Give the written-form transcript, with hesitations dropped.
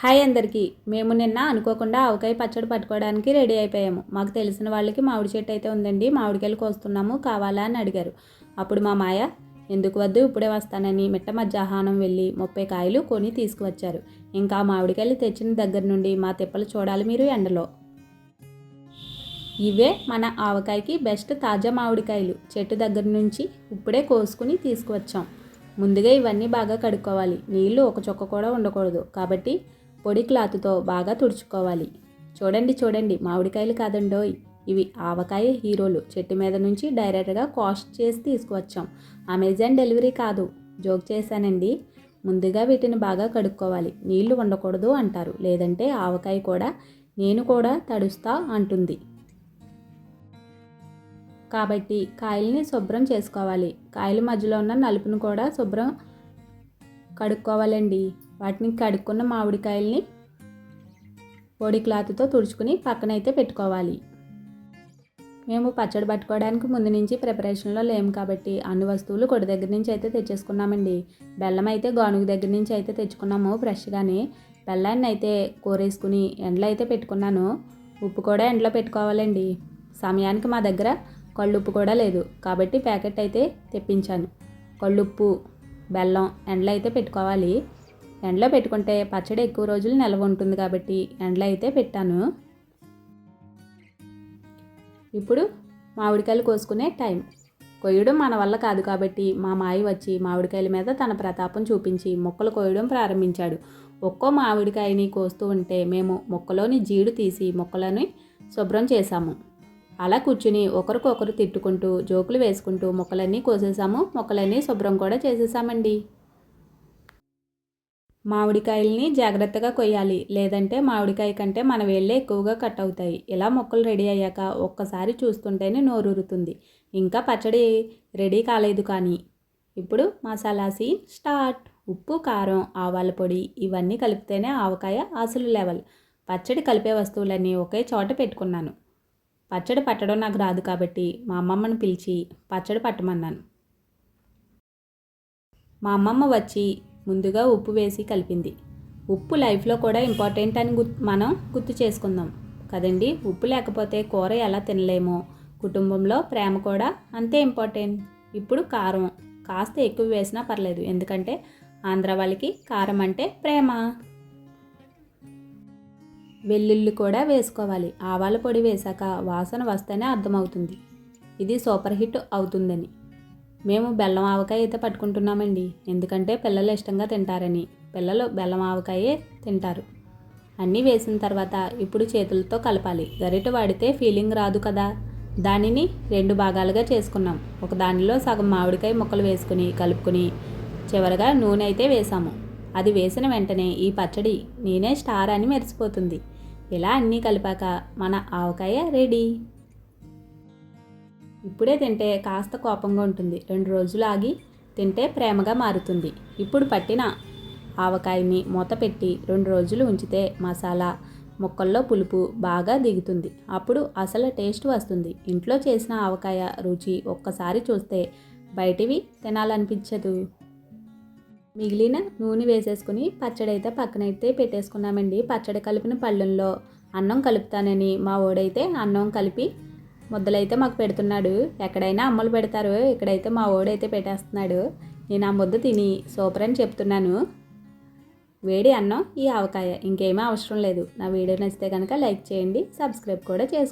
Hi అందరికీ. మేము నిన్న అనుకోకుండా ఆవకాయ పచ్చడి పట్టుకోవడానికి రెడీ అయిపోయాము. మాకు తెలిసిన వాళ్ళకి మామిడి చెట్టు అయితే ఉందండి, మామిడికాయలు కోస్తున్నాము కావాలా అని అడిగారు. అప్పుడు మా మాయ ఎందుకు వద్దు ఇప్పుడే వస్తానని మిట్ట మధ్యాహ్నం వెళ్ళి 30 కాయలు కొని తీసుకువచ్చారు. ఇంకా మామిడికాయలు తెచ్చిన దగ్గర నుండి మా తిప్పలు చూడాలి మీరు ఎండలో. ఇవే మన ఆవకాయకి బెస్ట్ తాజా మామిడికాయలు. చెట్టు దగ్గర నుంచి ఇప్పుడే కోసుకుని తీసుకువచ్చాం. ముందుగా ఇవన్నీ బాగా కడుక్కోవాలి. నీళ్లు ఒక చుక్క కూడా ఉండకూడదు కాబట్టి పొడి క్లాత్తో బాగా తుడుచుకోవాలి. చూడండి మామిడికాయలు కాదండోయ్, ఇవి ఆవకాయ హీరోలు. చెట్టు మీద నుంచి డైరెక్ట్గా కాస్ట్ చేసి తీసుకువచ్చాం. అమెజాన్ డెలివరీ కాదు, జోక్ చేశానండి. ముందుగా వీటిని బాగా కడుక్కోవాలి. నీళ్లు ఉండకూడదు అంటారు, లేదంటే ఆవకాయ కూడా నేను కూడా తడుస్తా అంటుంది. కాబట్టి కాయల్ని శుభ్రం చేసుకోవాలి. కాయల మధ్యలో ఉన్న నలుపును కూడా శుభ్రం కడుక్కోవాలండి. వాటిని కడుక్కున్న మామిడికాయల్ని పొడి క్లాత్తో తుడుచుకుని పక్కనైతే పెట్టుకోవాలి. మేము పచ్చడి పట్టుకోవడానికి ముందు నుంచి ప్రిపరేషన్లో లేము కాబట్టి అన్ని వస్తువులు కొడి దగ్గర నుంచి అయితే తెచ్చేసుకున్నామండి. బెల్లం అయితే గానుగ దగ్గర నుంచి అయితే తెచ్చుకున్నాము ఫ్రెష్గానే. బెల్లాన్ని అయితే కూరేసుకుని ఎండలో అయితే పెట్టుకున్నాను. ఉప్పు కూడా ఎండలో పెట్టుకోవాలండి. సమయానికి మా దగ్గర కళ్ళుప్పు కూడా లేదు కాబట్టి ప్యాకెట్ అయితే తెప్పించాను. కళ్ళుప్పు, బెల్లం ఎండలో అయితే పెట్టుకోవాలి. ఎండలో పెట్టుకుంటే పచ్చడి ఎక్కువ రోజులు నిల్వ ఉంటుంది కాబట్టి ఎండలో అయితే పెట్టాను. ఇప్పుడు మామిడికాయలు కోసుకునే టైం. కొయ్యడం మన వల్ల కాదు కాబట్టి మా మాయి వచ్చి మామిడికాయల మీద తన ప్రతాపం చూపించి మొక్కలు కోయడం ప్రారంభించాడు. ఒక్కో మామిడికాయని కోస్తూ ఉంటే మేము మొక్కలోని జీడు తీసి మొక్కలని శుభ్రం చేశాము. అలా కూర్చుని ఒకరికొకరు తిట్టుకుంటూ జోకులు వేసుకుంటూ మొక్కలన్నీ కోసేసాము. మొక్కలన్నీ శుభ్రం కూడా చేసేసామండి. మామిడికాయల్ని జాగ్రత్తగా కొయ్యాలి, లేదంటే మామిడికాయ కంటే మన వేళ్ళే ఎక్కువగా కట్ అవుతాయి. ఇలా మొక్కలు రెడీ అయ్యాక ఒక్కసారి చూస్తుంటేనే నోరూరుతుంది. ఇంకా పచ్చడి రెడీ కాలేదు కానీ. ఇప్పుడు మసాలా సీన్ స్టార్ట్. ఉప్పు, కారం, ఆవాల పొడి ఇవన్నీ కలిపితేనే ఆవకాయ అసలు లెవెల్. పచ్చడి కలిపే వస్తువులన్నీ ఒకే చోట పెట్టుకున్నాను. పచ్చడి పట్టడం నాకు రాదు కాబట్టి మా అమ్మమ్మను పిలిచి పచ్చడి పట్టమన్నాను. మా అమ్మమ్మ వచ్చి ముందుగా ఉప్పు వేసి కలిపింది. ఉప్పు లైఫ్లో కూడా ఇంపార్టెంట్ అని మనం గుర్తు చేసుకుందాం కదండి. ఉప్పు లేకపోతే కూర ఎలా తినలేమో, కుటుంబంలో ప్రేమ కూడా అంతే ఇంపార్టెంట్. ఇప్పుడు కారం కాస్త ఎక్కువ వేసినా పర్లేదు, ఎందుకంటే ఆంధ్ర వాళ్ళకి కారం అంటే ప్రేమ. వెల్లుల్లి కూడా వేసుకోవాలి. ఆవాల పొడి వేశాక వాసన వస్తేనే అర్థమవుతుంది ఇది సూపర్ హిట్ అవుతుందని. మేము బెల్లం ఆవకాయ అయితే పట్టుకుంటున్నామండి, ఎందుకంటే పిల్లలు ఇష్టంగా తింటారని. పిల్లలు బెల్లం ఆవకాయే తింటారు. అన్నీ వేసిన తర్వాత ఇప్పుడు చేతులతో కలపాలి. గరిటె వాడితే ఫీలింగ్ రాదు కదా. దానిని 2 భాగాలుగా చేసుకున్నాం. ఒక దానిలో సగం మామిడికాయ ముక్కలు వేసుకుని కలుపుకొని చివరగా నూనె అయితే వేసాము. అది వేసిన వెంటనే ఈ పచ్చడి నేనే స్టార్ అని మెరిసిపోతుంది. ఇలా అన్నీ కలిపాక మన ఆవకాయ రెడీ. ఇప్పుడే తింటే కాస్త కోపంగా ఉంటుంది, 2 రోజులు ఆగి తింటే ప్రేమగా మారుతుంది. ఇప్పుడు పట్టిన ఆవకాయని మూత పెట్టి 2 రోజులు ఉంచితే మసాలా ముక్కల్లో పులుపు బాగా దిగుతుంది. అప్పుడు అసలు టేస్ట్ వస్తుంది. ఇంట్లో చేసిన ఆవకాయ రుచి ఒక్కసారి చూస్తే బయటివి తినాలనిపించదు. మిగిలిన నూనె వేసేసుకుని పచ్చడి అయితే పక్కనైతే పెట్టేసుకున్నామండి. పచ్చడి కలిపిన పళ్ళెంలో అన్నం కలుపుతానని మా ఓడైతే అన్నం కలిపి ముద్దలైతే మాకు పెడుతున్నాడు. ఎక్కడైనా అమ్మలు పెడతారు, ఇక్కడైతే మా ఓడైతే పెట్టేస్తున్నాడు. నేను ఆ ముద్ద తిని సూపర్ అని చెప్తున్నాను. వేడి అన్నం, ఈ ఆవకాయ, ఇంకేమీ అవసరం లేదు. నా వీడియో నచ్చితే కనుక లైక్ చేయండి, సబ్స్క్రైబ్ కూడా చేసుకోండి.